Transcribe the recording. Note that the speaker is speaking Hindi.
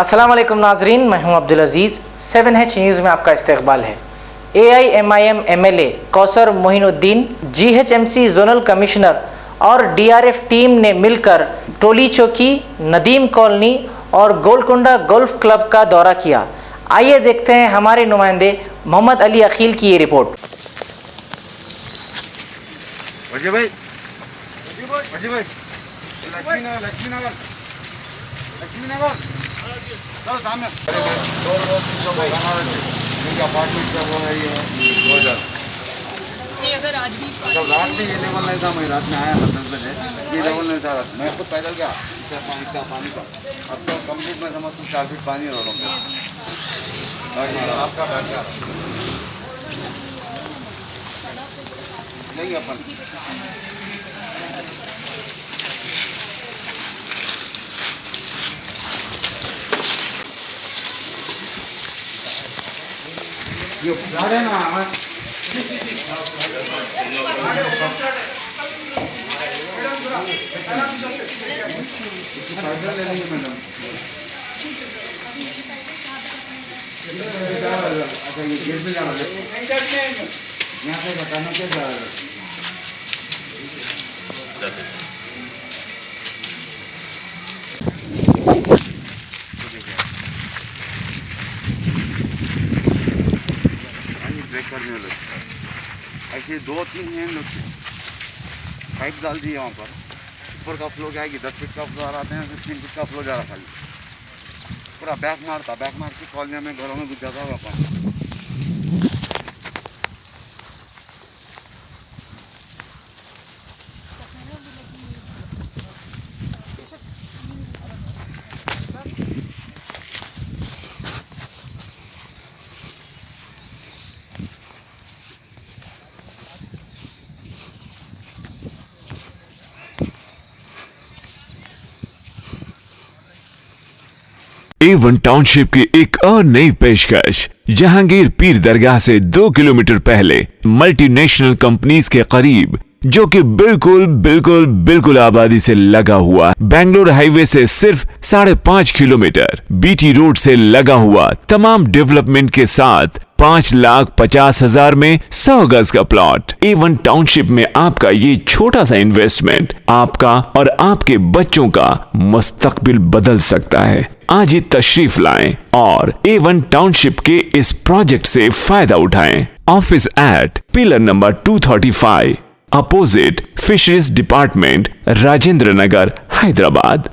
अस्सलाम वालेकुम नाजरीन, मैं हूं अब्दुल अजीज़। 7H न्यूज़ में आपका इस्तकबाल है। AIMIM MLA Kausar Mohinuddin, GHMC zonal commissioner और DRF टीम ने मिलकर टोली चौकी, नदीम कॉलोनी और गोलकुंडा गोल्फ क्लब का दौरा किया। आइए देखते हैं हमारे नुमाइंदे मोहम्मद अली अकील की ये रिपोर्ट। अगर आज भी रात में ये लेवल नहीं था, मैं रात में आया था 10 बजे, ये लेवल नहीं था। मैं खुद पैदल गया पानी का अब तो कम्प्लीट में समझ 4 फीट पानी हो रहा आपका नहीं अपन ये जा रहे ना पैदल ले लेंगे मैडम। अच्छा ये गेट में जाना है, यहाँ से बताना क्या जा रहा है। ब्रेक करने वाले ऐसे 2-3 हैं लोग पाइप डाल दिए वहाँ पर। ऊपर का फ्लो क्या है कि 10 फीट का फ्लो आ रहा है, 3 फीट का फ्लो जा रहा खाली पूरा बैक मार के कॉलोनिया में घरों में घुस जाता होगा पानी। A1 टाउनशिप की एक और नई पेशकश। जहांगीर पीर दरगाह से 2 किलोमीटर पहले मल्टीनेशनल कंपनीज के करीब, जो कि बिल्कुल आबादी से लगा हुआ, बेंगलोर हाईवे से सिर्फ 5.5 किलोमीटर, BT रोड से लगा हुआ, तमाम डेवलपमेंट के साथ 5,50,000 में 100 गज का प्लॉट। A1 टाउनशिप में आपका ये छोटा सा इन्वेस्टमेंट आपका और आपके बच्चों का मुस्तकबिल बदल सकता है। आज ही तशरीफ लाएं और A1 टाउनशिप के इस प्रोजेक्ट से फायदा उठाएं। Office at pillar number 235 opposite fisheries department, Rajendra Nagar, Hyderabad.